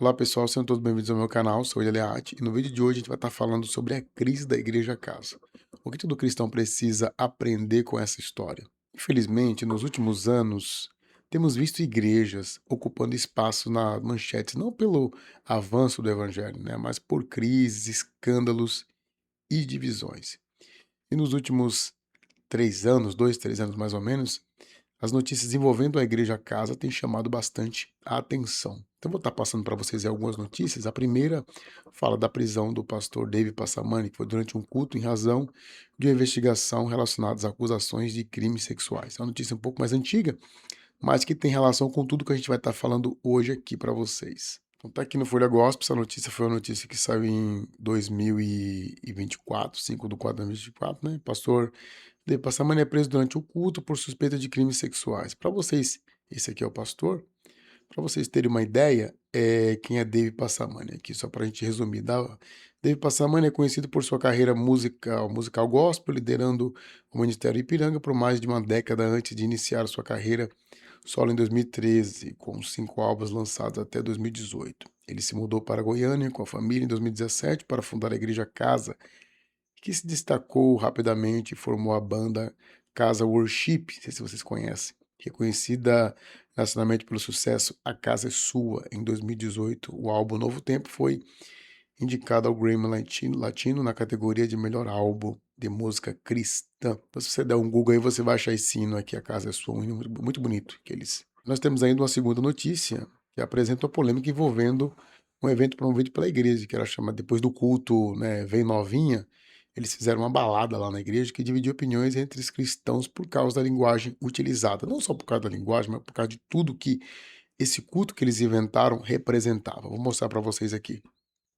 Olá pessoal, sejam todos bem-vindos ao meu canal, sou William Leati e no vídeo de hoje a gente vai estar falando sobre a crise da Igreja Casa. O que todo cristão precisa aprender com essa história? Infelizmente, nos últimos anos, temos visto igrejas ocupando espaço na manchete, não pelo avanço do evangelho, né, mas por crises, escândalos e divisões. E nos últimos 3 anos, 2, 3 anos mais ou menos, as notícias envolvendo a Igreja Casa têm chamado bastante a atenção. Então, vou estar passando para vocês algumas notícias. A primeira fala da prisão do pastor David Passamani, que foi durante um culto em razão de uma investigação relacionada às acusações de crimes sexuais. É uma notícia um pouco mais antiga, mas que tem relação com tudo que a gente vai estar falando hoje aqui para vocês. Então, tá aqui no Folha Gospel. Essa notícia foi uma notícia que saiu em 2024, 5/4/2024, né? Pastor David Passamani é preso durante o culto por suspeita de crimes sexuais. Para vocês, esse aqui é o pastor. Para vocês terem uma ideia, quem é David Passamani aqui, só para a gente resumir. David Passamani é conhecido por sua carreira musical gospel, liderando o Ministério Ipiranga por mais de uma década antes de iniciar sua carreira solo em 2013, com 5 álbuns lançados até 2018. Ele se mudou para Goiânia com a família em 2017 para fundar a Igreja Casa, que se destacou rapidamente e formou a banda Casa Worship, não sei se vocês conhecem, reconhecida nacionalmente pelo sucesso A Casa é Sua. Em 2018, o álbum Novo Tempo foi indicado ao Grammy Latino na categoria de melhor álbum de música cristã. Então, se você der um Google aí, você vai achar esse hino aqui, A Casa é Sua, um hino muito bonito. Nós temos ainda uma segunda notícia que apresenta uma polêmica envolvendo um evento promovido pela igreja, que era chamado, depois do culto, né, Vem Novinha. Eles fizeram uma balada lá na igreja que dividiu opiniões entre os cristãos por causa da linguagem utilizada. Não só por causa da linguagem, mas por causa de tudo que esse culto que eles inventaram representava. Vou mostrar para vocês aqui.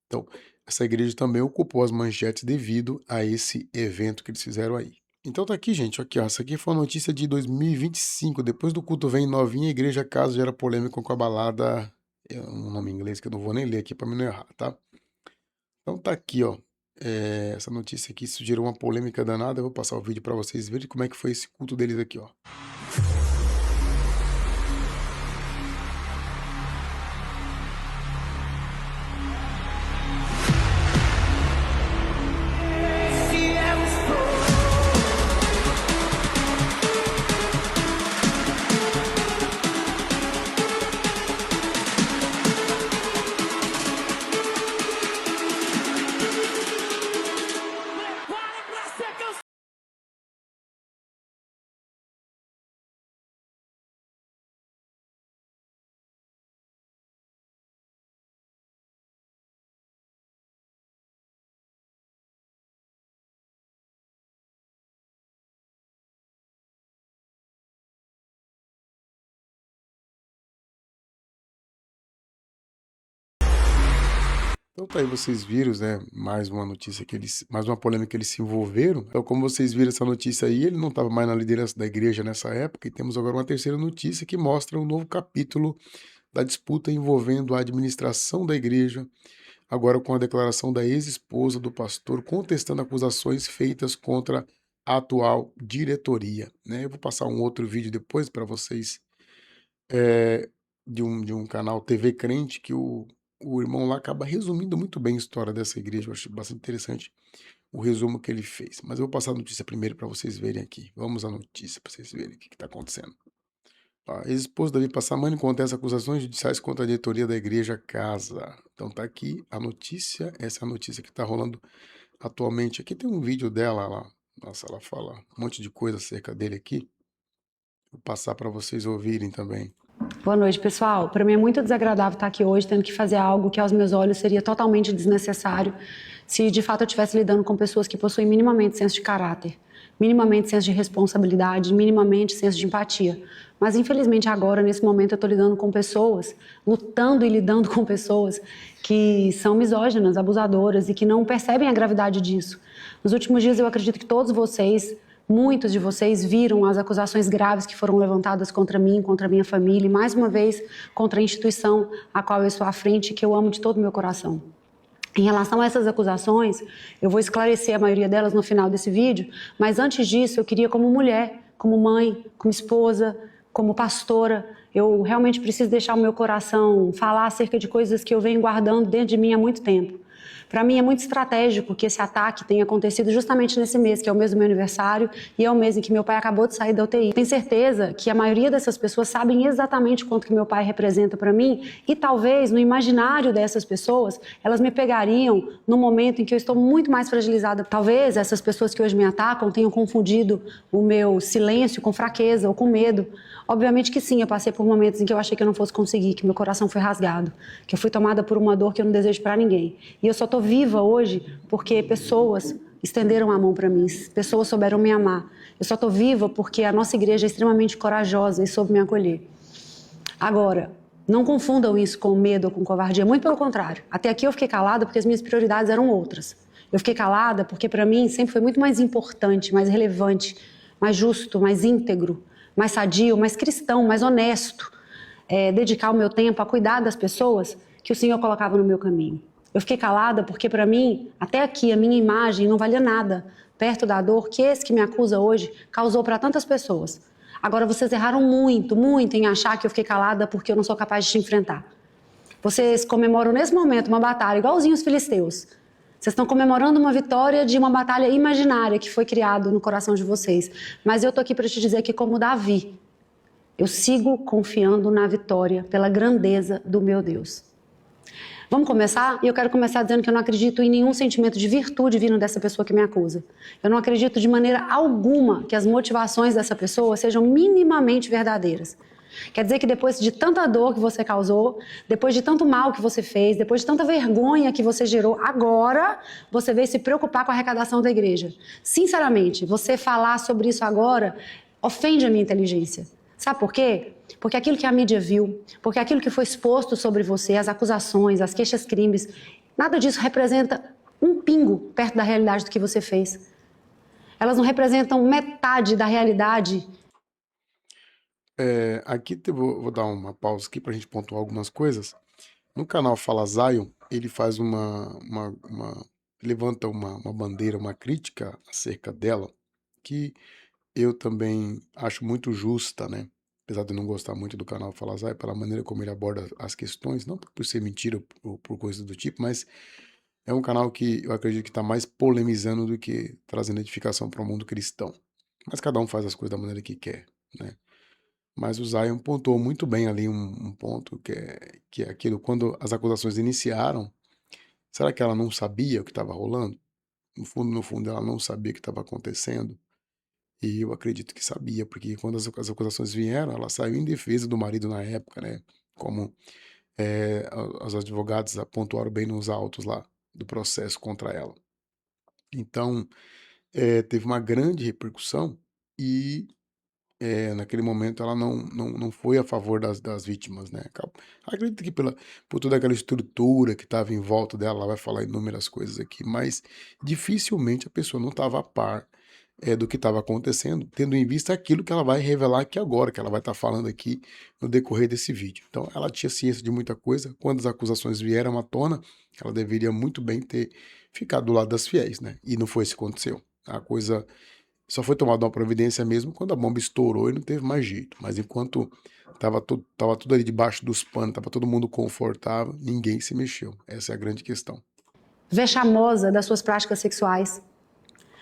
Então, essa igreja também ocupou as manchetes devido a esse evento que eles fizeram aí. Então tá aqui, gente, aqui, ó, essa aqui foi uma notícia de 2025, depois do culto Vem Novinha, a Igreja Casa gera polêmica com a balada, um nome em inglês que eu não vou nem ler aqui para mim não errar, tá? Então tá aqui, ó, essa notícia aqui, isso gerou uma polêmica danada. Eu vou passar o vídeo para vocês verem como é que foi esse culto deles aqui, ó. Então tá aí, vocês viram, né, mais uma notícia mais uma polêmica que eles se envolveram. Então, como vocês viram essa notícia aí, ele não estava mais na liderança da igreja nessa época, e temos agora uma terceira notícia que mostra um novo capítulo da disputa envolvendo a administração da igreja, agora com a declaração da ex-esposa do pastor contestando acusações feitas contra a atual diretoria, né? Eu vou passar um outro vídeo depois para vocês, é, de um canal TV Crente, que o irmão lá acaba resumindo muito bem a história dessa igreja. Eu acho bastante interessante o resumo que ele fez. Mas eu vou passar a notícia primeiro para vocês verem aqui. Vamos à notícia para vocês verem o que está acontecendo. A ex-esposa David Passamani contesta acusações judiciais contra a diretoria da Igreja Casa. Então tá aqui a notícia, essa é a notícia que está rolando atualmente. Aqui tem um vídeo dela lá. Nossa, ela fala um monte de coisa acerca dele aqui. Vou passar para vocês ouvirem também. Boa noite, pessoal. Para mim é muito desagradável estar aqui hoje tendo que fazer algo que aos meus olhos seria totalmente desnecessário se de fato eu estivesse lidando com pessoas que possuem minimamente senso de caráter, minimamente senso de responsabilidade, minimamente senso de empatia. Mas infelizmente agora, nesse momento, eu estou lidando com pessoas, lutando e lidando com pessoas que são misóginas, abusadoras e que não percebem a gravidade disso. Nos últimos dias eu acredito que todos vocês, muitos de vocês, viram as acusações graves que foram levantadas contra mim, contra a minha família e, mais uma vez, contra a instituição a qual eu estou à frente e que eu amo de todo o meu coração. Em relação a essas acusações, eu vou esclarecer a maioria delas no final desse vídeo, mas antes disso eu queria, como mulher, como mãe, como esposa, como pastora, eu realmente preciso deixar o meu coração falar acerca de coisas que eu venho guardando dentro de mim há muito tempo. Para mim é muito estratégico que esse ataque tenha acontecido justamente nesse mês, que é o mês do meu aniversário, e é o mês em que meu pai acabou de sair da UTI. Tenho certeza que a maioria dessas pessoas sabem exatamente quanto que meu pai representa para mim, e talvez no imaginário dessas pessoas, elas me pegariam no momento em que eu estou muito mais fragilizada. Talvez essas pessoas que hoje me atacam tenham confundido o meu silêncio com fraqueza ou com medo. Obviamente que sim, eu passei por momentos em que eu achei que eu não fosse conseguir, que meu coração foi rasgado, que eu fui tomada por uma dor que eu não desejo para ninguém. E eu só estou viva hoje porque pessoas estenderam a mão para mim, pessoas souberam me amar. Eu só estou viva porque a nossa igreja é extremamente corajosa e soube me acolher. Agora, não confundam isso com medo ou com covardia, muito pelo contrário. Até aqui eu fiquei calada porque as minhas prioridades eram outras. Eu fiquei calada porque para mim sempre foi muito mais importante, mais relevante, mais justo, mais íntegro, mais sadio, mais cristão, mais honesto, dedicar o meu tempo a cuidar das pessoas que o Senhor colocava no meu caminho. Eu fiquei calada porque para mim, até aqui, a minha imagem não valia nada perto da dor que esse que me acusa hoje causou para tantas pessoas. Agora vocês erraram muito, muito em achar que eu fiquei calada porque eu não sou capaz de te enfrentar. Vocês comemoram nesse momento uma batalha igualzinho os filisteus. Vocês estão comemorando uma vitória de uma batalha imaginária que foi criada no coração de vocês. Mas eu estou aqui para te dizer que, como Davi, eu sigo confiando na vitória pela grandeza do meu Deus. Vamos começar? E eu quero começar dizendo que eu não acredito em nenhum sentimento de virtude vindo dessa pessoa que me acusa. Eu não acredito de maneira alguma que as motivações dessa pessoa sejam minimamente verdadeiras. Quer dizer que depois de tanta dor que você causou, depois de tanto mal que você fez, depois de tanta vergonha que você gerou, agora você veio se preocupar com a arrecadação da igreja. Sinceramente, você falar sobre isso agora ofende a minha inteligência. Sabe por quê? Porque aquilo que a mídia viu, porque aquilo que foi exposto sobre você, as acusações, as queixas-crimes, nada disso representa um pingo perto da realidade do que você fez. Elas não representam metade da realidade. Aqui vou dar uma pausa aqui para a gente pontuar algumas coisas. No canal Fala Zion, ele faz levanta uma bandeira, uma crítica acerca dela, que eu também acho muito justa, né? Apesar de eu não gostar muito do canal Fala Zion, pela maneira como ele aborda as questões, não por ser mentira ou por coisa do tipo, mas é um canal que eu acredito que está mais polemizando do que trazendo edificação para o mundo cristão. Mas cada um faz as coisas da maneira que quer, né? Mas o Zion pontuou muito bem ali um ponto que é aquilo, quando as acusações iniciaram, será que ela não sabia o que estava rolando? No fundo, ela não sabia o que estava acontecendo. E eu acredito que sabia, porque quando as acusações vieram, ela saiu em defesa do marido na época, né? Como os advogados pontuaram bem nos autos lá do processo contra ela. Então, teve uma grande repercussão e naquele momento ela não foi a favor das vítimas, né? Acredito que por toda aquela estrutura que estava em volta dela, ela vai falar inúmeras coisas aqui, mas dificilmente a pessoa não estava a par do que estava acontecendo, tendo em vista aquilo que ela vai revelar aqui agora, que ela vai estar falando aqui no decorrer desse vídeo. Então ela tinha ciência de muita coisa, quando as acusações vieram à tona, ela deveria muito bem ter ficado do lado das fiéis, né? E não foi isso que aconteceu. A coisa só foi tomada uma providência mesmo quando a bomba estourou e não teve mais jeito. Mas enquanto tava tudo ali debaixo dos panos, tava todo mundo confortável, ninguém se mexeu. Essa é a grande questão. Vexamosa das suas práticas sexuais.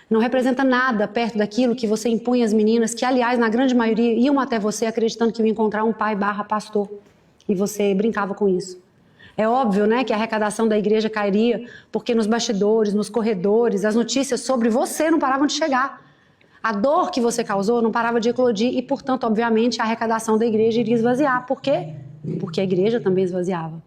Não representa nada perto daquilo que você impunha às meninas, que, aliás, na grande maioria, iam até você acreditando que iam encontrar um pai / pastor. E você brincava com isso. É óbvio, né, que a arrecadação da igreja cairia, porque nos bastidores, nos corredores, as notícias sobre você não paravam de chegar. A dor que você causou não parava de eclodir e, portanto, obviamente, a arrecadação da igreja iria esvaziar. Por quê? Porque a igreja também esvaziava.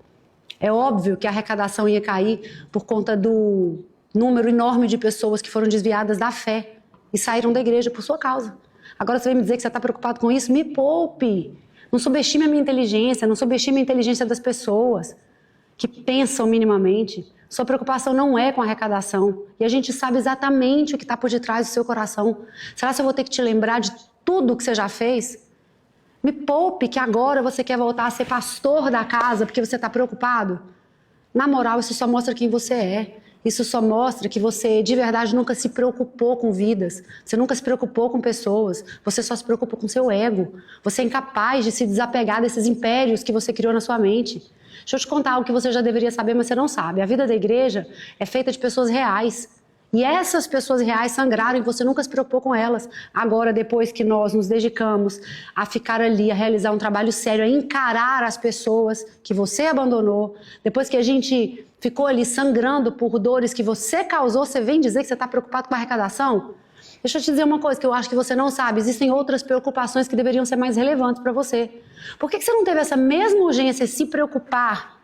É óbvio que a arrecadação ia cair por conta do número enorme de pessoas que foram desviadas da fé e saíram da igreja por sua causa. Agora você vem me dizer que você está preocupado com isso? Me poupe! Não subestime a minha inteligência, não subestime a inteligência das pessoas que pensam minimamente. Sua preocupação não é com a arrecadação. E a gente sabe exatamente o que está por detrás do seu coração. Será que eu vou ter que te lembrar de tudo que você já fez? Me poupe que agora você quer voltar a ser pastor da casa porque você está preocupado. Na moral, isso só mostra quem você é. Isso só mostra que você, de verdade, nunca se preocupou com vidas. Você nunca se preocupou com pessoas. Você só se preocupa com seu ego. Você é incapaz de se desapegar desses impérios que você criou na sua mente. Deixa eu te contar algo que você já deveria saber, mas você não sabe. A vida da igreja é feita de pessoas reais. E essas pessoas reais sangraram e você nunca se preocupou com elas. Agora, depois que nós nos dedicamos a ficar ali, a realizar um trabalho sério, a encarar as pessoas que você abandonou, depois que a gente ficou ali sangrando por dores que você causou, você vem dizer que você está preocupado com a arrecadação? Deixa eu te dizer uma coisa que eu acho que você não sabe. Existem outras preocupações que deveriam ser mais relevantes para você. Por que você não teve essa mesma urgência de se preocupar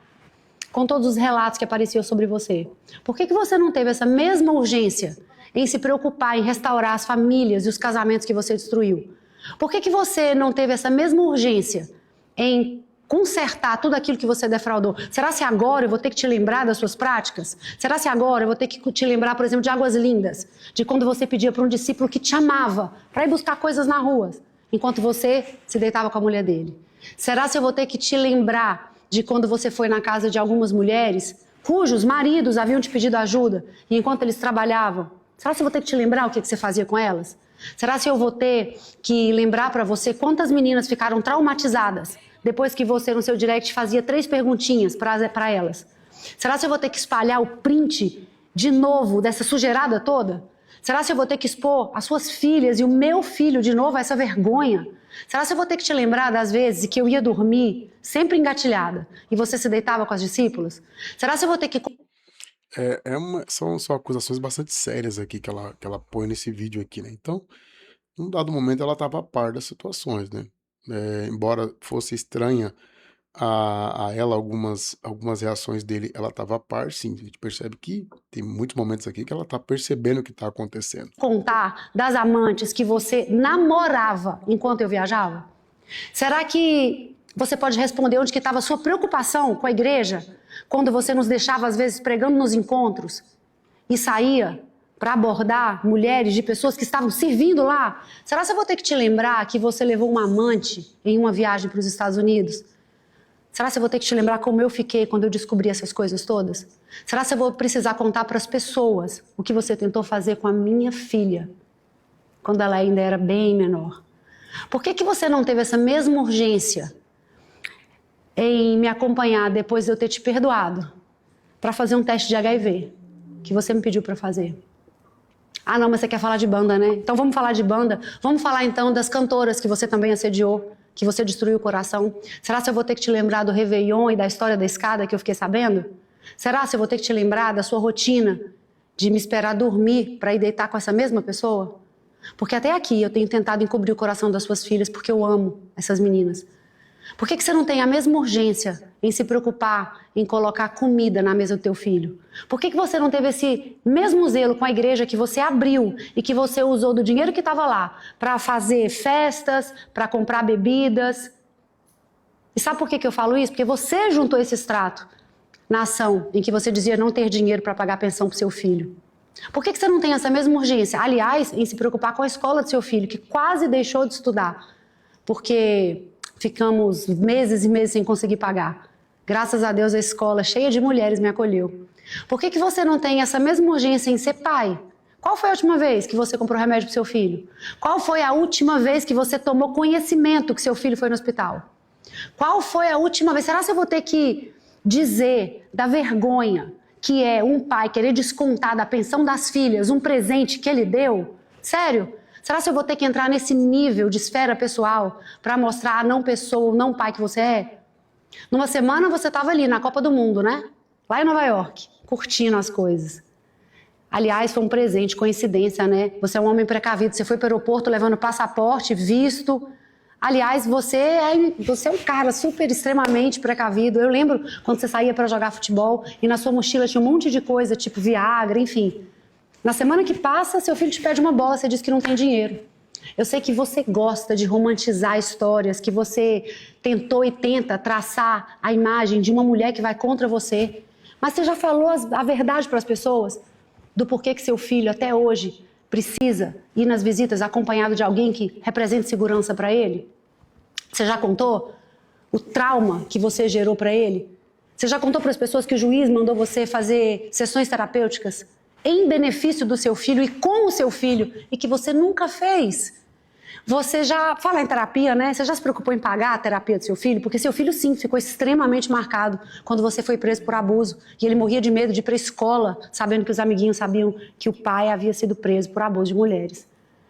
com todos os relatos que apareciam sobre você? Por que você não teve essa mesma urgência em se preocupar em restaurar as famílias e os casamentos que você destruiu? Por que você não teve essa mesma urgência em consertar tudo aquilo que você defraudou? Será se agora eu vou ter que te lembrar das suas práticas? Será se agora eu vou ter que te lembrar, por exemplo, de Águas Lindas? De quando você pedia para um discípulo que te amava para ir buscar coisas na rua, enquanto você se deitava com a mulher dele? Será se eu vou ter que te lembrar de quando você foi na casa de algumas mulheres cujos maridos haviam te pedido ajuda e enquanto eles trabalhavam? Será se eu vou ter que te lembrar o que você fazia com elas? Será se eu vou ter que lembrar para você quantas meninas ficaram traumatizadas depois que você no seu direct fazia 3 perguntinhas para elas? Será se eu vou ter que espalhar o print de novo dessa sujeirada toda? Será se eu vou ter que expor as suas filhas e o meu filho de novo a essa vergonha? Será se eu vou ter que te lembrar das vezes que eu ia dormir sempre engatilhada e você se deitava com as discípulas? Será se eu vou ter que... São acusações bastante sérias aqui que ela põe nesse vídeo aqui, né? Então, num dado momento ela estava a par das situações, né? Embora fosse estranha a ela algumas reações dele, ela estava a par, sim. A gente percebe que tem muitos momentos aqui que ela está percebendo o que está acontecendo. Contar das amantes que você namorava enquanto eu viajava? Será que você pode responder onde que estava a sua preocupação com a igreja quando você nos deixava às vezes pregando nos encontros e saía para abordar mulheres de pessoas que estavam servindo lá? Será que eu vou ter que te lembrar que você levou uma amante em uma viagem para os Estados Unidos? Será que eu vou ter que te lembrar como eu fiquei quando eu descobri essas coisas todas? Será que eu vou precisar contar para as pessoas o que você tentou fazer com a minha filha quando ela ainda era bem menor? Por que você não teve essa mesma urgência em me acompanhar depois de eu ter te perdoado para fazer um teste de HIV que você me pediu para fazer? Ah, não, mas você quer falar de banda, né? Então vamos falar de banda. Vamos falar então das cantoras que você também assediou, que você destruiu o coração. Será se eu vou ter que te lembrar do Réveillon e da história da escada que eu fiquei sabendo? Será se eu vou ter que te lembrar da sua rotina de me esperar dormir para ir deitar com essa mesma pessoa? Porque até aqui eu tenho tentado encobrir o coração das suas filhas porque eu amo essas meninas. Por que você não tem a mesma urgência em se preocupar em colocar comida na mesa do teu filho? Por que você não teve esse mesmo zelo com a igreja que você abriu e que você usou do dinheiro que estava lá para fazer festas, para comprar bebidas? E sabe por que eu falo isso? Porque você juntou esse extrato na ação em que você dizia não ter dinheiro para pagar a pensão para o seu filho. Por que você não tem essa mesma urgência, aliás, em se preocupar com a escola do seu filho, que quase deixou de estudar, porque ficamos meses e meses sem conseguir pagar? Graças a Deus a escola cheia de mulheres me acolheu. Por que você não tem essa mesma urgência em ser pai? Qual foi a última vez que você comprou remédio para o seu filho? Qual foi a última vez que você tomou conhecimento que seu filho foi no hospital? Qual foi a última vez? Será que eu vou ter que dizer da vergonha que é um pai querer descontar da pensão das filhas um presente que ele deu? Sério? Será que eu vou ter que entrar nesse nível de esfera pessoal para mostrar a não pessoa, o não pai que você é? Numa semana você estava ali na Copa do Mundo, né? Lá em Nova York, curtindo as coisas. Aliás, foi um presente, coincidência, né? Você é um homem precavido, você foi para o aeroporto levando passaporte, visto. Aliás, você é um cara super, extremamente precavido. Eu lembro quando você saía para jogar futebol e na sua mochila tinha um monte de coisa, tipo Viagra, enfim. Na semana que passa, seu filho te pede uma bola, você diz que não tem dinheiro. Eu sei que você gosta de romantizar histórias, que você tentou e tenta traçar a imagem de uma mulher que vai contra você. Mas você já falou a verdade para as pessoas do porquê que seu filho até hoje precisa ir nas visitas acompanhado de alguém que represente segurança para ele? Você já contou o trauma que você gerou para ele? Você já contou para as pessoas que o juiz mandou você fazer sessões terapêuticas em benefício do seu filho e com o seu filho e que você nunca fez? Você já, fala em terapia, né? Você já se preocupou em pagar a terapia do seu filho? Porque seu filho, sim, ficou extremamente marcado quando você foi preso por abuso. E ele morria de medo de ir para a escola, sabendo que os amiguinhos sabiam que o pai havia sido preso por abuso de mulheres.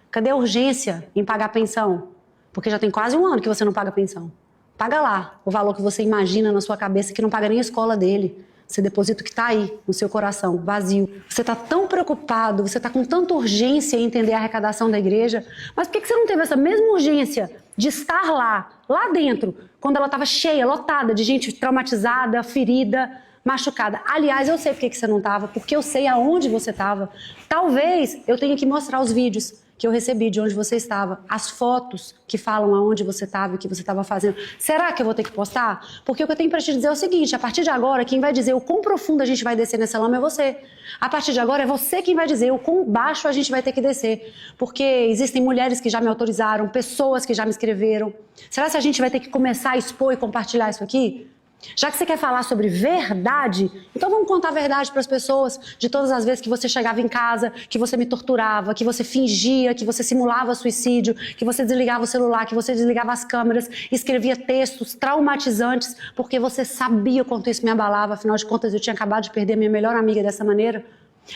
Cadê a urgência em pagar a pensão? Porque já tem quase um ano que você não paga a pensão. Paga lá o valor que você imagina na sua cabeça que não paga nem a escola dele. Você deposita o que está aí, no seu coração, vazio. Você está tão preocupado, você está com tanta urgência em entender a arrecadação da igreja, mas por que você não teve essa mesma urgência de estar lá dentro, quando ela estava cheia, lotada de gente traumatizada, ferida, machucada? Aliás, eu sei por que você não estava, porque eu sei aonde você estava. Talvez eu tenha que mostrar os vídeos que eu recebi de onde você estava, as fotos que falam aonde você estava e o que você estava fazendo. Será que eu vou ter que postar? Porque o que eu tenho para te dizer é o seguinte, a partir de agora, quem vai dizer o quão profundo a gente vai descer nessa lama é você. A partir de agora, é você quem vai dizer o quão baixo a gente vai ter que descer. Porque existem mulheres que já me autorizaram, pessoas que já me escreveram. Será que a gente vai ter que começar a expor e compartilhar isso aqui? Já que você quer falar sobre verdade, então vamos contar a verdade para as pessoas de todas as vezes que você chegava em casa, que você me torturava, que você fingia, que você simulava suicídio, que você desligava o celular, que você desligava as câmeras, escrevia textos traumatizantes, porque você sabia o quanto isso me abalava, afinal de contas eu tinha acabado de perder a minha melhor amiga dessa maneira.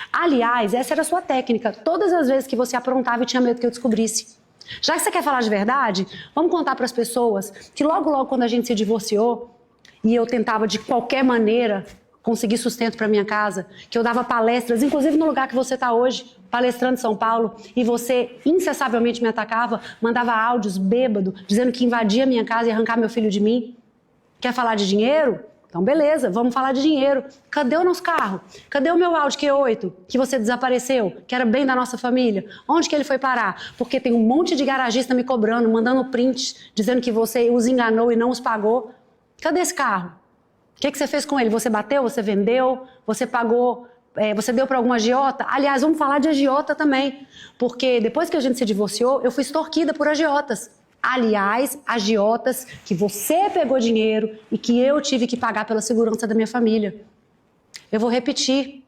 Aliás, essa era a sua técnica, todas as vezes que você aprontava e tinha medo que eu descobrisse. Já que você quer falar de verdade, vamos contar para as pessoas que logo quando a gente se divorciou, e eu tentava de qualquer maneira conseguir sustento para minha casa, que eu dava palestras, inclusive no lugar que você está hoje, palestrando em São Paulo, e você incessavelmente me atacava, mandava áudios bêbado, dizendo que invadia minha casa e arrancar meu filho de mim. Quer falar de dinheiro? Então beleza, vamos falar de dinheiro. Cadê o nosso carro? Cadê o meu Audi Q8 que você desapareceu, que era bem da nossa família? Onde que ele foi parar? Porque tem um monte de garagista me cobrando, mandando print, dizendo que você os enganou e não os pagou. Cadê esse carro? O que você fez com ele? Você bateu? Você vendeu? Você pagou? Você deu para alguma agiota? Aliás, vamos falar de agiota também. Porque depois que a gente se divorciou, eu fui extorquida por agiotas. Aliás, agiotas que você pegou dinheiro e que eu tive que pagar pela segurança da minha família. Eu vou repetir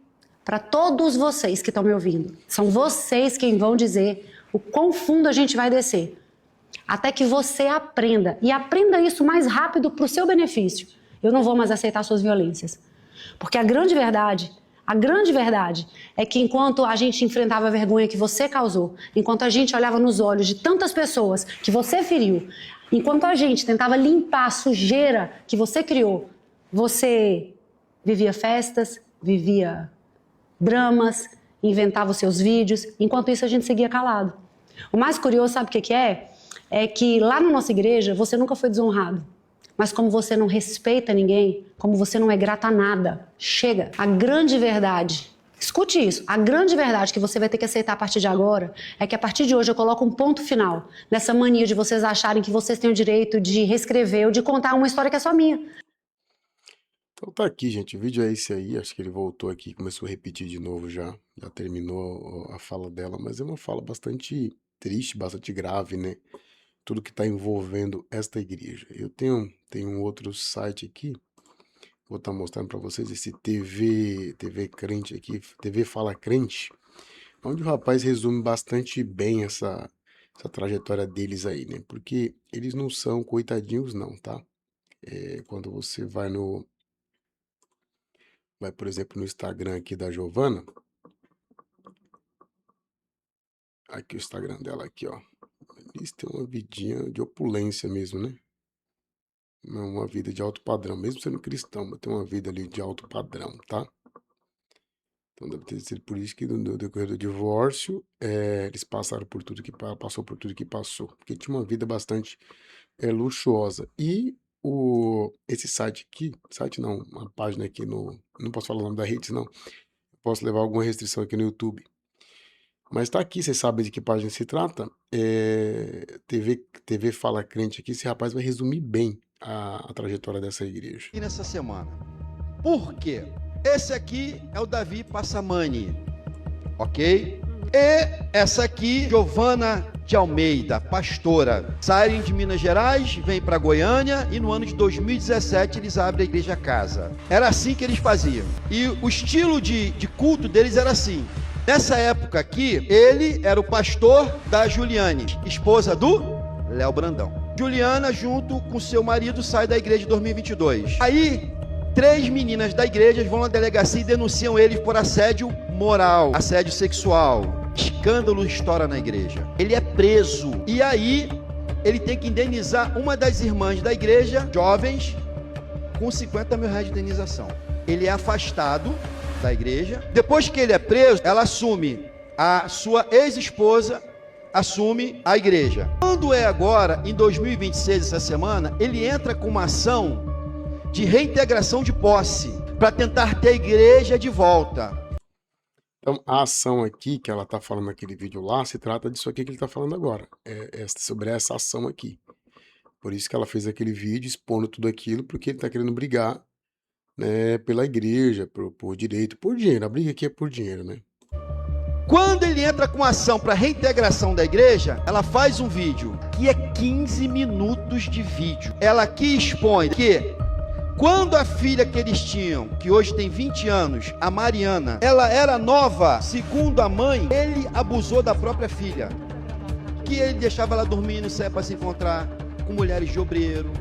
para todos vocês que estão me ouvindo. São vocês quem vão dizer o quão fundo a gente vai descer. Até que você aprenda, e aprenda isso mais rápido para o seu benefício. Eu não vou mais aceitar suas violências. Porque a grande verdade é que enquanto a gente enfrentava a vergonha que você causou, enquanto a gente olhava nos olhos de tantas pessoas que você feriu, enquanto a gente tentava limpar a sujeira que você criou, você vivia festas, vivia dramas, inventava os seus vídeos, enquanto isso a gente seguia calado. O mais curioso, sabe o que é? É que lá na nossa igreja você nunca foi desonrado. Mas como você não respeita ninguém, como você não é grato a nada, chega. A grande verdade, escute isso, a grande verdade que você vai ter que aceitar a partir de agora é que a partir de hoje eu coloco um ponto final nessa mania de vocês acharem que vocês têm o direito de reescrever ou de contar uma história que é só minha. Então tá aqui, gente, o vídeo é esse aí, acho que ele voltou aqui, começou a repetir de novo já terminou a fala dela, mas é uma fala bastante triste, bastante grave, né? Tudo que está envolvendo esta igreja. Eu tenho um outro site aqui, vou estar mostrando para vocês esse TV Crente aqui, TV Fala Crente, onde o rapaz resume bastante bem essa trajetória deles aí, né? Porque eles não são coitadinhos não, tá? Quando você vai, por exemplo, no Instagram aqui da Giovana, aqui o Instagram dela aqui, ó. Eles têm uma vidinha de opulência mesmo, né? Uma vida de alto padrão, mesmo sendo cristão, mas tem uma vida ali de alto padrão, tá? Então deve ter sido por isso que no decorrer do divórcio, eles passaram por tudo que passou, porque tinha uma vida bastante luxuosa. E esse site aqui, uma página aqui não posso falar o nome da rede, senão posso levar alguma restrição aqui no YouTube. Mas tá aqui, vocês sabem de que página se trata. TV Fala Crente aqui, esse rapaz vai resumir bem a trajetória dessa igreja. E nessa semana. Por quê? Esse aqui é o Davi Passamani, ok? E essa aqui, Giovana de Almeida, pastora, saem de Minas Gerais, vêm para Goiânia e no ano de 2017 eles abrem a Igreja Casa. Era assim que eles faziam. E o estilo de culto deles era assim. Nessa época aqui, ele era o pastor da Juliane, esposa do Léo Brandão. Juliana, junto com seu marido, sai da igreja em 2022. Aí, 3 meninas da igreja vão à delegacia e denunciam ele por assédio moral, assédio sexual. Escândalo estoura na igreja. Ele é preso. E aí, ele tem que indenizar uma das irmãs da igreja, jovens, com 50 mil reais de indenização. Ele é afastado da igreja. Depois que ele é preso, ela assume, a sua ex-esposa assume a igreja. Quando é agora, em 2026, essa semana, ele entra com uma ação de reintegração de posse, para tentar ter a igreja de volta. Então, a ação aqui, que ela está falando naquele vídeo lá, se trata disso aqui que ele está falando agora. É sobre essa ação aqui. Por isso que ela fez aquele vídeo expondo tudo aquilo, porque ele está querendo brigar, né, pela igreja, por direito, por dinheiro. A briga aqui é por dinheiro, né? Quando ele entra com ação para reintegração da igreja, ela faz um vídeo, que é 15 minutos de vídeo. Ela aqui expõe que quando a filha que eles tinham, que hoje tem 20 anos, a Mariana, ela era nova, segundo a mãe, ele abusou da própria filha. Que ele deixava ela dormindo, saia para se encontrar com mulheres de obreiro,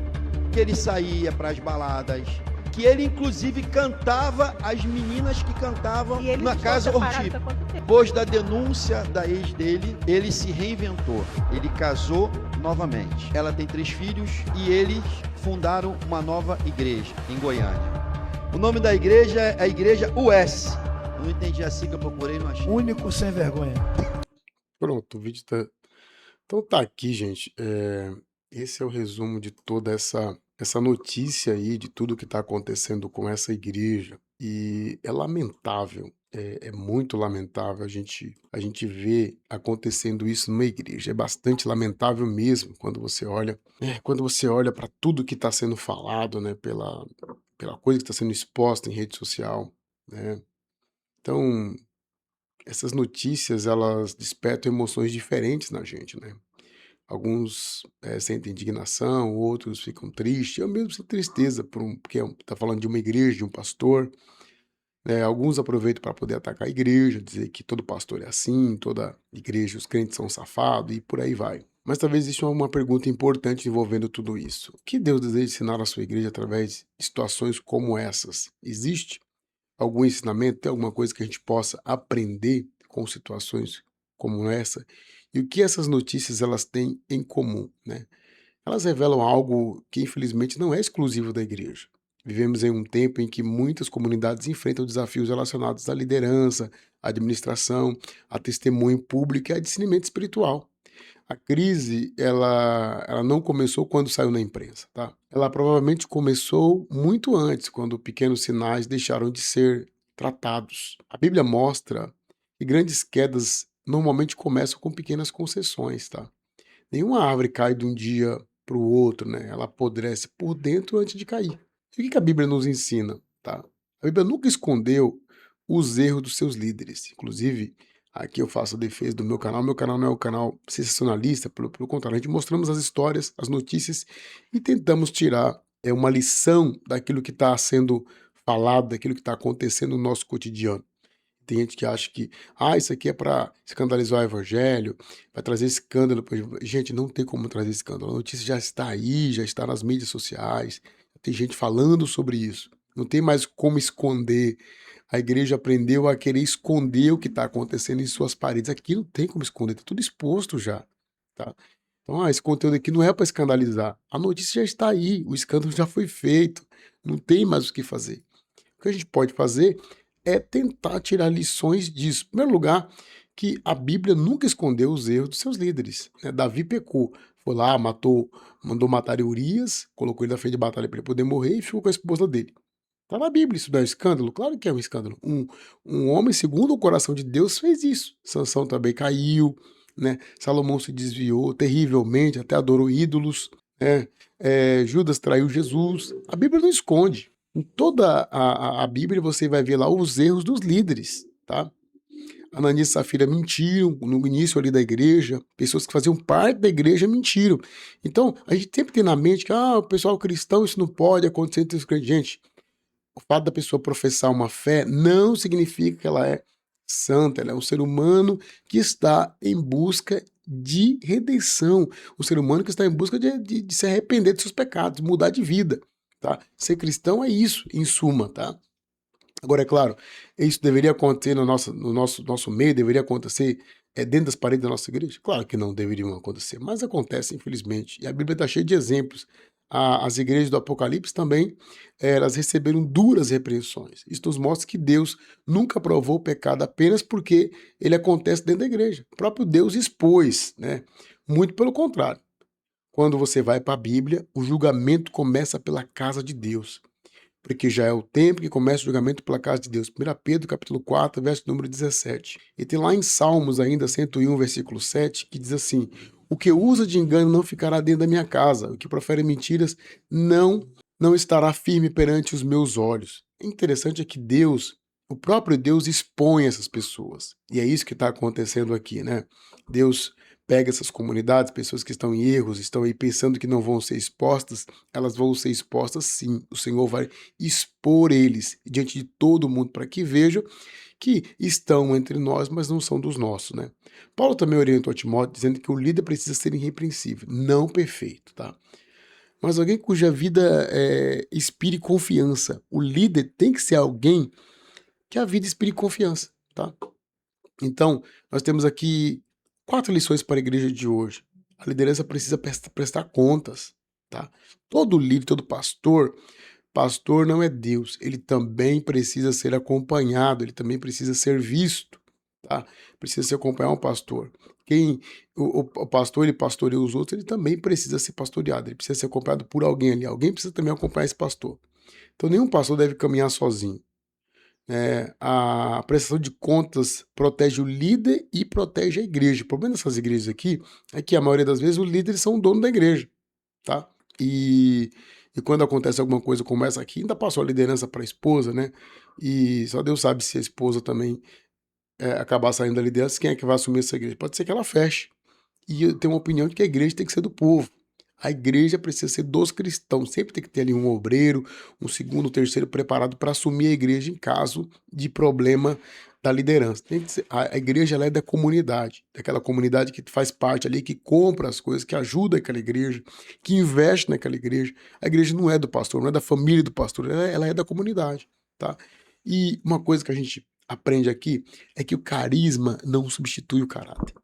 que ele saía para as baladas, que ele inclusive cantava as meninas que cantavam na casa Ortiz. Depois da denúncia da ex dele, ele se reinventou, ele casou novamente. Ela tem 3 filhos e eles fundaram uma nova igreja em Goiânia. O nome da igreja é a Igreja US. Não entendi a sigla, procurei, não achei. Único sem vergonha. Pronto, o vídeo tá... Então tá aqui, gente. Esse é o resumo de toda essa notícia aí, de tudo que está acontecendo com essa igreja. E é lamentável, é muito lamentável a gente ver acontecendo isso numa igreja. É bastante lamentável mesmo quando você olha para tudo que está sendo falado, né, pela coisa que está sendo exposta em rede social, né? Então, essas notícias, elas despertam emoções diferentes na gente, né? Alguns sentem indignação, outros ficam tristes. Eu mesmo sinto tristeza porque está falando de uma igreja, de um pastor. Alguns aproveitam para poder atacar a igreja, dizer que todo pastor é assim, toda igreja, os crentes são safados e por aí vai. Mas talvez exista uma pergunta importante envolvendo tudo isso. O que Deus deseja ensinar à sua igreja através de situações como essas? Existe algum ensinamento, tem alguma coisa que a gente possa aprender com situações como essa? E o que essas notícias elas têm em comum, né? Elas revelam algo que infelizmente não é exclusivo da igreja. Vivemos em um tempo em que muitas comunidades enfrentam desafios relacionados à liderança, à administração, a testemunho público e a discernimento espiritual. A crise, ela não começou quando saiu na imprensa, tá? Ela provavelmente começou muito antes, quando pequenos sinais deixaram de ser tratados. A Bíblia mostra que grandes quedas normalmente começam com pequenas concessões, tá? Nenhuma árvore cai de um dia para o outro, né? Ela apodrece por dentro antes de cair. E o que a Bíblia nos ensina, tá? A Bíblia nunca escondeu os erros dos seus líderes. Inclusive, aqui eu faço a defesa do meu canal. Meu canal não é um canal sensacionalista, pelo contrário, a gente mostramos as histórias, as notícias e tentamos tirar uma lição daquilo que está sendo falado, daquilo que está acontecendo no nosso cotidiano. Tem gente que acha que, isso aqui é para escandalizar o evangelho, vai trazer escândalo. Gente, não tem como trazer escândalo. A notícia já está aí, já está nas mídias sociais. Tem gente falando sobre isso. Não tem mais como esconder. A igreja aprendeu a querer esconder o que está acontecendo em suas paredes. Aqui não tem como esconder, está tudo exposto já. Tá? Então, esse conteúdo aqui não é para escandalizar. A notícia já está aí, o escândalo já foi feito. Não tem mais o que fazer. O que a gente pode fazer é tentar tirar lições disso. Em primeiro lugar, que a Bíblia nunca escondeu os erros dos seus líderes, né? Davi pecou, foi lá, mandou matar Urias, colocou ele na frente de batalha para ele poder morrer e ficou com a esposa dele. Está na Bíblia, isso não é um escândalo? Claro que é um escândalo. Um homem segundo o coração de Deus fez isso. Sansão também caiu, né? Salomão se desviou terrivelmente, até adorou ídolos, né? Judas traiu Jesus. A Bíblia não esconde. Em toda a Bíblia você vai ver lá os erros dos líderes, tá? Ananias e Safira mentiram no início ali da igreja, pessoas que faziam parte da igreja mentiram. Então, a gente sempre tem na mente que o pessoal cristão, isso não pode acontecer entre os crentes. Gente, o fato da pessoa professar uma fé não significa que ela é santa, ela é um ser humano que está em busca de redenção, um ser humano que está em busca de se arrepender de seus pecados, mudar de vida, tá? Ser cristão é isso, em suma, tá? Agora, é claro, isso deveria acontecer no nosso meio, deveria acontecer dentro das paredes da nossa igreja? Claro que não deveriam acontecer, mas acontece, infelizmente. E a Bíblia está cheia de exemplos. As igrejas do Apocalipse também, elas receberam duras repreensões. Isso nos mostra que Deus nunca aprovou o pecado apenas porque ele acontece dentro da igreja. O próprio Deus expôs, né? Muito pelo contrário. Quando você vai para a Bíblia, o julgamento começa pela casa de Deus. Porque já é o tempo que começa o julgamento pela casa de Deus. 1 Pedro, capítulo 4, verso número 17. E tem lá em Salmos ainda, 101, versículo 7, que diz assim: o que usa de engano não ficará dentro da minha casa, o que profere mentiras não estará firme perante os meus olhos. O interessante é que Deus, o próprio Deus, expõe essas pessoas. E é isso que está acontecendo aqui, né? Deus pega essas comunidades, pessoas que estão em erros, estão aí pensando que não vão ser expostas, elas vão ser expostas sim. O Senhor vai expor eles diante de todo mundo para que vejam que estão entre nós, mas não são dos nossos, né? Paulo também orientou Timóteo dizendo que o líder precisa ser irrepreensível, não perfeito, tá? Mas alguém cuja vida inspire confiança. O líder tem que ser alguém que a vida inspire confiança, tá? Então, nós temos aqui 4 lições para a igreja de hoje. A liderança precisa prestar contas, tá? Todo líder, todo pastor não é Deus. Ele também precisa ser acompanhado, ele também precisa ser visto, tá? Precisa se acompanhar um pastor. O pastor, ele pastoreia os outros, ele também precisa ser pastoreado, ele precisa ser acompanhado por alguém ali. Alguém precisa também acompanhar esse pastor. Então, nenhum pastor deve caminhar sozinho. A prestação de contas protege o líder e protege a igreja. O problema dessas igrejas aqui é que a maioria das vezes os líderes são o dono da igreja, tá? E quando acontece alguma coisa como essa aqui, ainda passou a liderança para a esposa, né? E só Deus sabe se a esposa também acabar saindo da liderança, quem é que vai assumir essa igreja? Pode ser que ela feche. E eu tenho uma opinião de que a igreja tem que ser do povo. A igreja precisa ser dos cristãos. Sempre tem que ter ali um obreiro, um segundo, um terceiro preparado para assumir a igreja em caso de problema da liderança. Tem que ser, a igreja ela é da comunidade, daquela comunidade que faz parte ali, que compra as coisas, que ajuda aquela igreja, que investe naquela igreja. A igreja não é do pastor, não é da família do pastor, ela é da comunidade, tá? E uma coisa que a gente aprende aqui é que o carisma não substitui o caráter.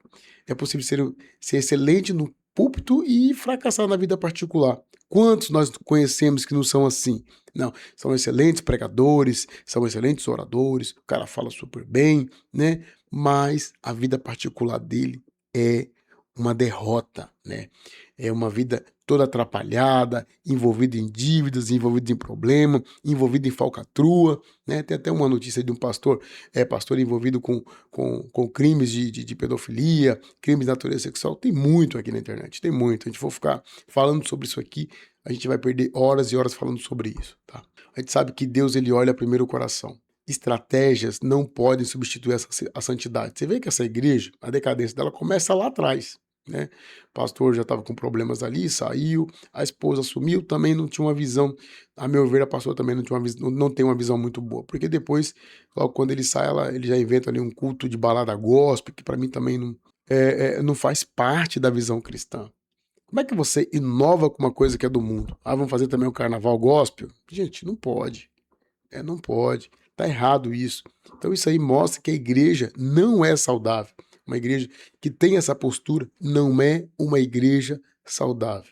É possível ser excelente no púlpito e fracassar na vida particular. Quantos nós conhecemos que não são assim? Não, são excelentes pregadores, são excelentes oradores, o cara fala super bem, né? Mas a vida particular dele é uma derrota, né? É uma vida toda atrapalhada, envolvida em dívidas, envolvida em problema, envolvida em falcatrua, né? Tem até uma notícia de um pastor envolvido com crimes de pedofilia, crimes de natureza sexual. Tem muito aqui na internet, tem muito. A gente for ficar falando sobre isso aqui, a gente vai perder horas e horas falando sobre isso, tá? A gente sabe que Deus, ele olha primeiro o coração. Estratégias não podem substituir a santidade. Você vê que essa igreja, a decadência dela começa lá atrás, né? O pastor já estava com problemas ali, saiu, a esposa sumiu, também não tinha uma visão, a meu ver, a pastora também não tem uma visão muito boa, porque depois, logo quando ele sai, ele já inventa ali um culto de balada gospel, que para mim também não faz parte da visão cristã. Como é que você inova com uma coisa que é do mundo? Vamos fazer também o carnaval gospel? Gente, não pode. Não pode. Tá errado isso. Então isso aí mostra que a igreja não é saudável. Uma igreja que tem essa postura não é uma igreja saudável,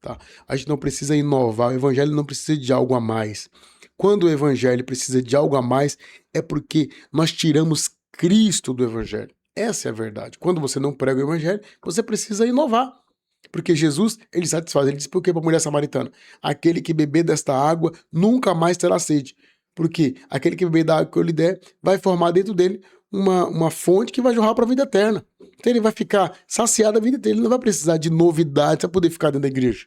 tá? A gente não precisa inovar, o evangelho não precisa de algo a mais. Quando o evangelho precisa de algo a mais, é porque nós tiramos Cristo do evangelho. Essa é a verdade. Quando você não prega o evangelho, você precisa inovar. Porque Jesus, ele satisfaz. Ele diz por quê para a mulher samaritana? Aquele que beber desta água nunca mais terá sede. Porque aquele que beber da água que eu lhe der vai formar dentro dele uma fonte que vai jorrar para a vida eterna. Então ele vai ficar saciado a vida dele, ele não vai precisar de novidades para poder ficar dentro da igreja.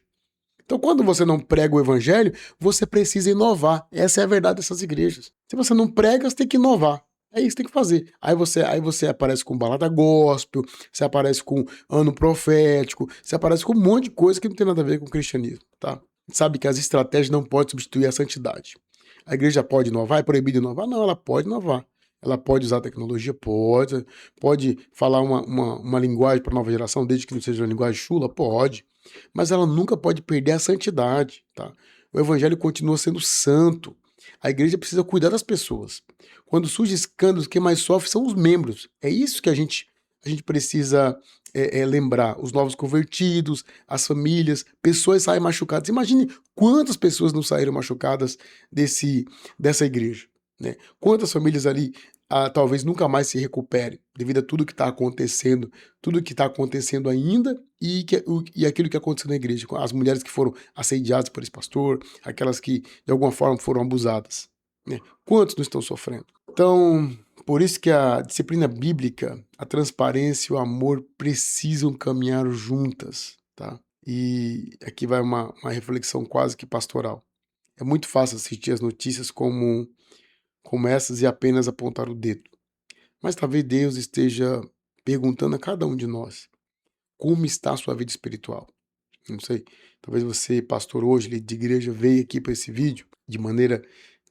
Então quando você não prega o evangelho, você precisa inovar. Essa é a verdade dessas igrejas. Se você não prega, você tem que inovar. É isso que tem que fazer. Aí você aparece com balada gospel, você aparece com ano profético, você aparece com um monte de coisa que não tem nada a ver com o cristianismo, tá? Sabe que as estratégias não podem substituir a santidade. A igreja pode inovar? É proibido inovar? Não, ela pode inovar. Ela pode usar a tecnologia? Pode falar uma linguagem para a nova geração, desde que não seja uma linguagem chula? Pode. Mas ela nunca pode perder a santidade, tá? O evangelho continua sendo santo. A igreja precisa cuidar das pessoas. Quando surge escândalos, quem mais sofre são os membros. É isso que a gente precisa lembrar. Os novos convertidos, as famílias, pessoas saem machucadas. Imagine quantas pessoas não saíram machucadas dessa igreja, né? Quantas famílias ali talvez nunca mais se recuperem devido a tudo que está acontecendo, tudo que está acontecendo ainda e aquilo que aconteceu na igreja. As mulheres que foram assediadas por esse pastor, aquelas que de alguma forma foram abusadas, né? Quantos não estão sofrendo? Então, por isso que a disciplina bíblica, a transparência e o amor precisam caminhar juntas, tá? E aqui vai uma reflexão quase que pastoral. É muito fácil assistir as notícias como essas e apenas apontar o dedo. Mas talvez Deus esteja perguntando a cada um de nós, como está a sua vida espiritual? Não sei, talvez você, pastor hoje, líder de igreja, veio aqui para esse vídeo de maneira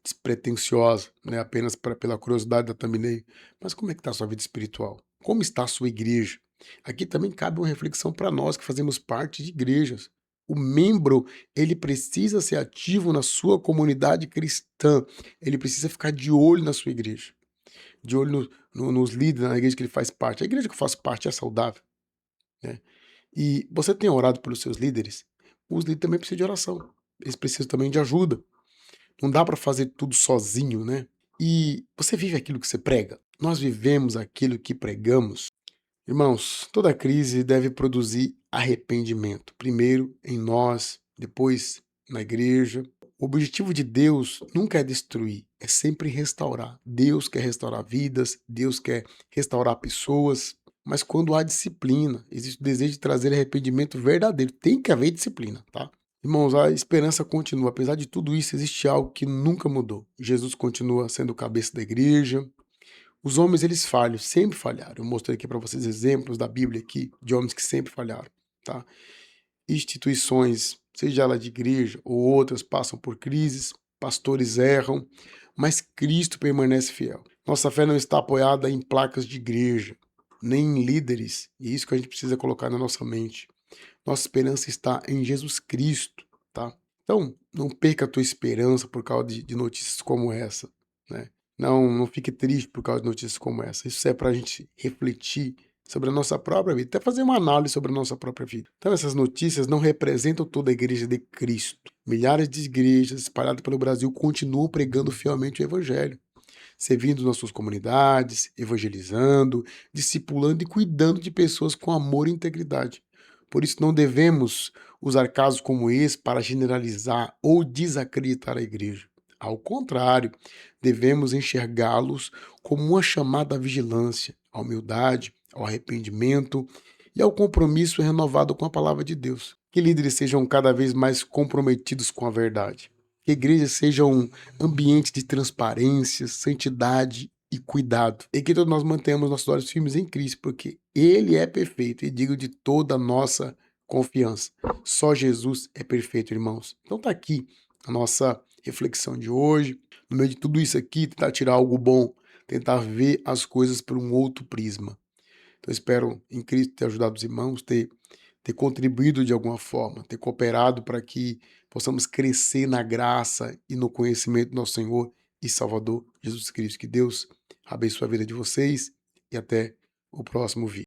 despretensiosa, né? Apenas pela curiosidade da thumbnail. Mas como é que está a sua vida espiritual? Como está a sua igreja? Aqui também cabe uma reflexão para nós que fazemos parte de igrejas. O membro, ele precisa ser ativo na sua comunidade cristã. Ele precisa ficar de olho na sua igreja, de olho nos líderes na igreja que ele faz parte. A igreja que eu faço parte é saudável, né? E você tem orado pelos seus líderes? Os líderes também precisam de oração. Eles precisam também de ajuda. Não dá para fazer tudo sozinho, né? E você vive aquilo que você prega? Nós vivemos aquilo que pregamos? Irmãos, toda crise deve produzir arrependimento. Primeiro em nós, depois na igreja. O objetivo de Deus nunca é destruir, é sempre restaurar. Deus quer restaurar vidas, Deus quer restaurar pessoas. Mas quando há disciplina, existe o desejo de trazer arrependimento verdadeiro. Tem que haver disciplina, tá? Irmãos, a esperança continua. Apesar de tudo isso, existe algo que nunca mudou. Jesus continua sendo o cabeça da igreja. Os homens, eles falham, sempre falharam. Eu mostrei aqui para vocês exemplos da Bíblia aqui, de homens que sempre falharam, tá? Instituições, seja ela de igreja ou outras, passam por crises, pastores erram, mas Cristo permanece fiel. Nossa fé não está apoiada em placas de igreja, nem em líderes, e é isso que a gente precisa colocar na nossa mente. Nossa esperança está em Jesus Cristo, tá? Então, não perca a tua esperança por causa de notícias como essa, né? Não fique triste por causa de notícias como essa. Isso é para a gente refletir sobre a nossa própria vida, até fazer uma análise sobre a nossa própria vida. Então, essas notícias não representam toda a igreja de Cristo. Milhares de igrejas espalhadas pelo Brasil continuam pregando fielmente o Evangelho, servindo nas suas comunidades, evangelizando, discipulando e cuidando de pessoas com amor e integridade. Por isso, não devemos usar casos como esse para generalizar ou desacreditar a igreja. Ao contrário, devemos enxergá-los como uma chamada à vigilância, à humildade, ao arrependimento e ao compromisso renovado com a palavra de Deus. Que líderes sejam cada vez mais comprometidos com a verdade. Que igrejas sejam um ambiente de transparência, santidade e cuidado. E que todos nós mantenhamos nossos olhos firmes em Cristo, porque Ele é perfeito e digno de toda a nossa confiança. Só Jesus é perfeito, irmãos. Então tá aqui a nossa reflexão de hoje. No meio de tudo isso aqui, tentar tirar algo bom, tentar ver as coisas por um outro prisma. Então espero em Cristo ter ajudado os irmãos, ter contribuído de alguma forma, ter cooperado para que possamos crescer na graça e no conhecimento do nosso Senhor e Salvador Jesus Cristo. Que Deus abençoe a vida de vocês e até o próximo vídeo.